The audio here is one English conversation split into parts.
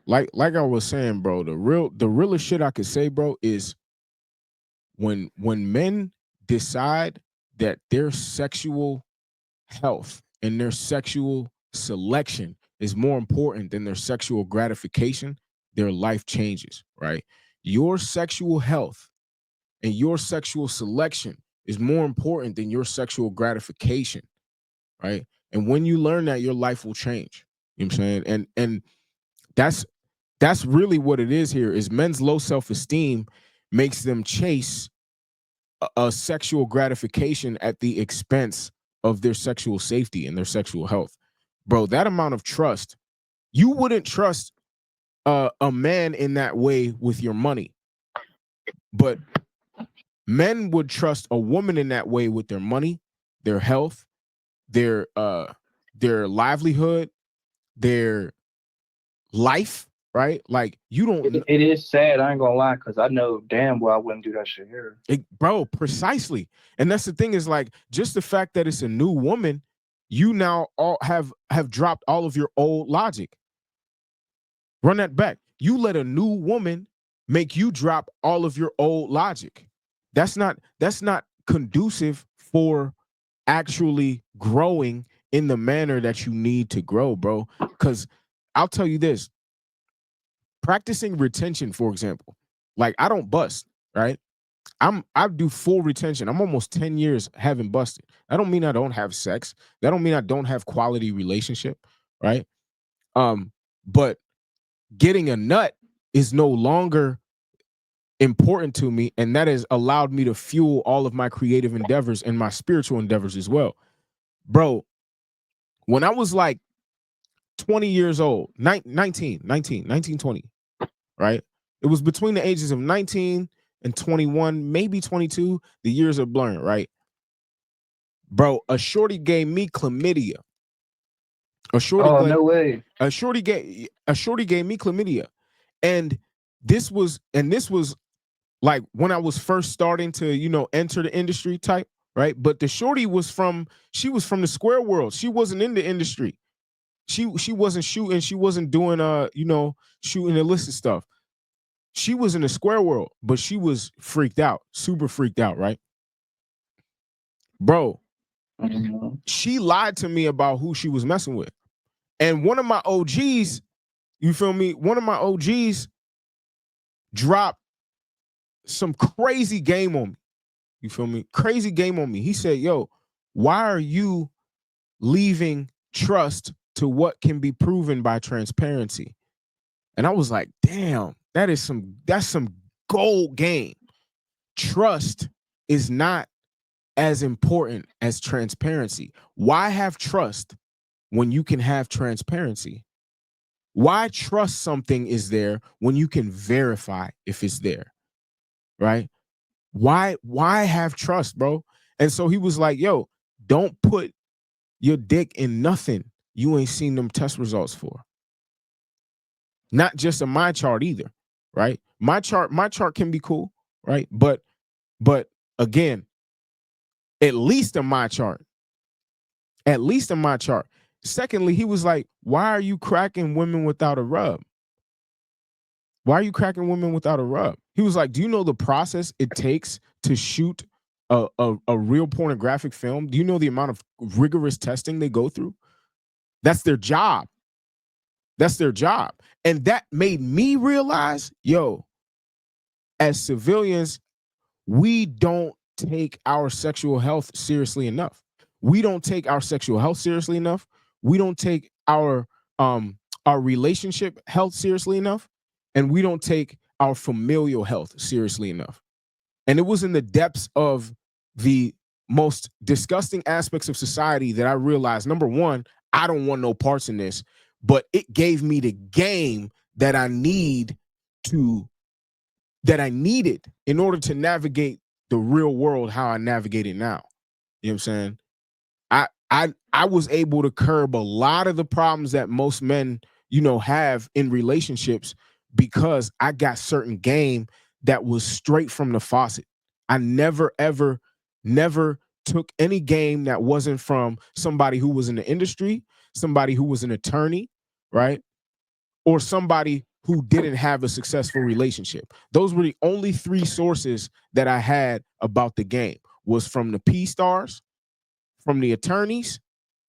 like I was saying, bro, the realest shit I could say, bro, is when men decide that their sexual health and their sexual selection is more important than their sexual gratification, their life changes, right? Your sexual health and your sexual selection is more important than your sexual gratification, right? And when you learn that, your life will change. You know what I'm saying? And that's that's really what it is here is men's low self-esteem makes them chase a sexual gratification at the expense of their sexual safety and their sexual health. Bro, that amount of trust, you wouldn't trust a man in that way with your money, but men would trust a woman in that way with their money, their health, their livelihood, their life, right? Like you don't It is sad. I ain't gonna lie, because I know damn well I wouldn't do that shit here. bro, precisely. And that's the thing is like just the fact that it's a new woman, you now all have dropped all of your old logic. Run that back. You let a new woman make you drop all of your old logic. That's not conducive for actually growing in the manner that you need to grow, bro. Cuz I'll tell you this, practicing retention, for example, like I don't bust, right? I do full retention. I'm almost 10 years having busted. That don't mean I don't have sex. That don't mean I don't have quality relationship, right? But getting a nut is no longer important to me, and that has allowed me to fuel all of my creative endeavors and my spiritual endeavors as well. Bro, when I was like 20 years old, 20, right? It was between the ages of 19 and 21, maybe 22. The years are blurring, right? Bro, a shorty gave me chlamydia. A shorty Oh, gave no way. a shorty gave me chlamydia. And this was like when I was first starting to, enter the industry type, right? But the shorty she was from the square world. She wasn't in the industry. She wasn't shooting, she wasn't doing shooting illicit stuff. She was in the square world, but she was freaked out, super freaked out, right? Bro, Mhm. she lied to me about who she was messing with. And one of my OGs, you feel me? One of my OGs dropped some crazy game on me. You feel me? Crazy game on me. He said, "Yo, why are you leaving trust to what can be proven by transparency?" And I was like, "Damn, that's some gold game. Trust is not as important as transparency. Why have trust when you can have transparency? Why trust something is there when you can verify if it's there, right? Why have trust, bro?" And so he was like, "Yo, don't put your dick in nothing you ain't seen them test results for. Not just a my chart either, right? My chart can be cool, right? But again, at least a my chart. At least in my chart. Secondly, he was like, "Why are you cracking women without a rub? Why are you cracking women without a rub?" He was like, "Do you know the process it takes to shoot a real pornographic film? Do you know the amount of rigorous testing they go through? That's their job. That's their job." And that made me realize, yo, as civilians, we don't take our sexual health seriously enough. We don't take our sexual health seriously enough. We don't take our relationship health seriously enough, and we don't take our familial health seriously enough. And it was in the depths of the most disgusting aspects of society that I realized, number one, I don't want no parts in this, but it gave me the game that to I needed in order to navigate the real world how I navigate it now. You know what I'm saying? I was able to curb a lot of the problems that most men, have in relationships because I got certain game that was straight from the faucet. I never ever never took any game that wasn't from somebody who was in the industry, somebody who was an attorney, right? Or somebody who didn't have a successful relationship. Those were the only 3 sources that I had about the game, was from the P stars, from the attorneys,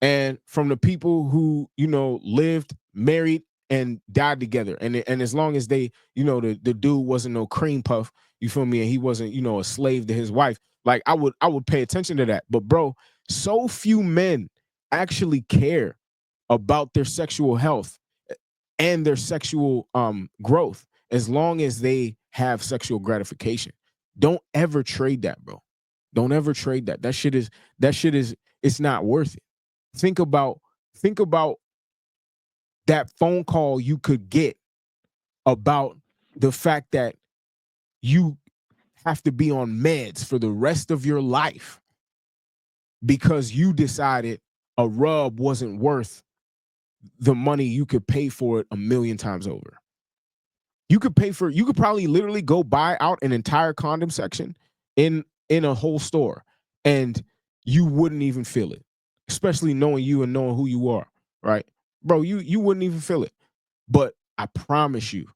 and from the people who, lived, married, and died together. And as long as they, the dude wasn't no cream puff, you feel me, and he wasn't, a slave to his wife, like I would pay attention to that. But bro, so few men actually care about their sexual health and their sexual growth as long as they have sexual gratification. Don't ever trade that, bro. Don't ever trade that. That shit is it's not worth it. Think about that phone call you could get about the fact that you have to be on meds for the rest of your life because you decided a rub wasn't worth the money you could pay for it 1,000,000 times over. You could probably literally go buy out an entire condom section in a whole store and you wouldn't even feel it, especially knowing you and knowing who you are, right? Bro, you wouldn't even feel it. But I promise you,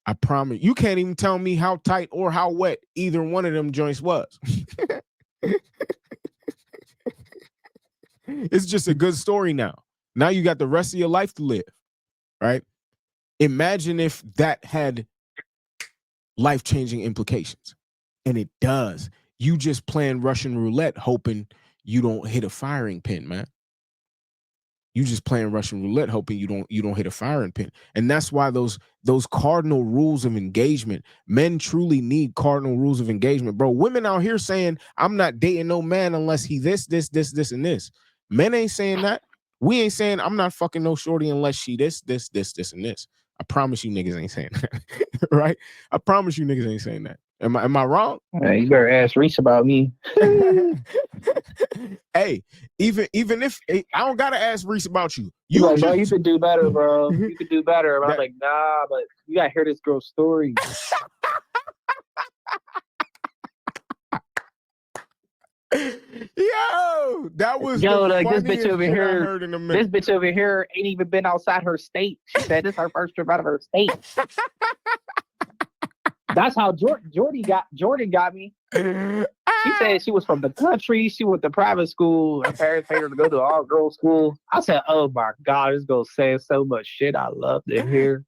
you can't even tell me how tight or how wet either one of them joints was. It's just a good story now. Now you got the rest of your life to live, right? Imagine if that had life-changing implications. And it does. You just playing Russian roulette hoping you don't hit a firing pin, man. You just playing Russian roulette hoping you don't hit a firing pin. And that's why those cardinal rules of engagement, men truly need cardinal rules of engagement. Bro, women out here saying, I'm not dating no man unless he this, and this. Men ain't saying that. We ain't saying I'm not fucking no shorty unless she this, and this. I promise you niggas ain't saying that. Right? I promise you niggas ain't saying that. Am I wrong? Hey, you better ask Reese about me. Hey, even if I don't gotta ask Reese about you. You like, bro, you could do better, bro. You could do better. And I'm like, nah, but you gotta hear this girl's story. Yo, that was like this bitch over shit here. I heard in a minute. This bitch over here ain't even been outside her state. She said this is her first trip out of her state. That's how Jordan got me. She said she was from the country. She went to private school. Her parents paid her to go to all girls school. I said, "Oh my God, this girl saying so much shit I love to hear."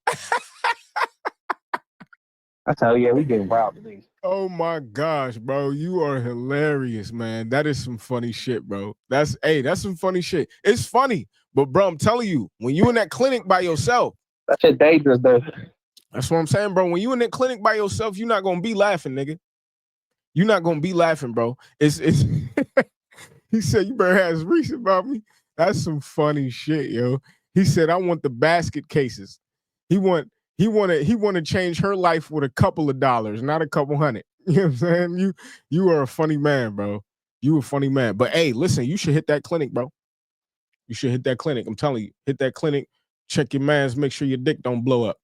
I tell you, yeah, we getting wild today. Oh my gosh, bro, you are hilarious, man. That is some funny shit, bro. That's some funny shit. It's funny, but bro, I'm telling you, when you in that clinic by yourself, that shit dangerous though. That's what I'm saying, bro. When you in that clinic by yourself, you're not gonna be laughing, nigga. You're not gonna be laughing, bro. It's He said, you better ask Reese about me. That's some funny shit, yo. He said, I want the basket cases. He want to change her life with a couple of dollars, not a couple hundred. You know what I'm saying? You are a funny man, bro. You a funny man. But hey, listen, you should hit that clinic, bro. You should hit that clinic. I'm telling you, hit that clinic, check your mans, make sure your dick don't blow up.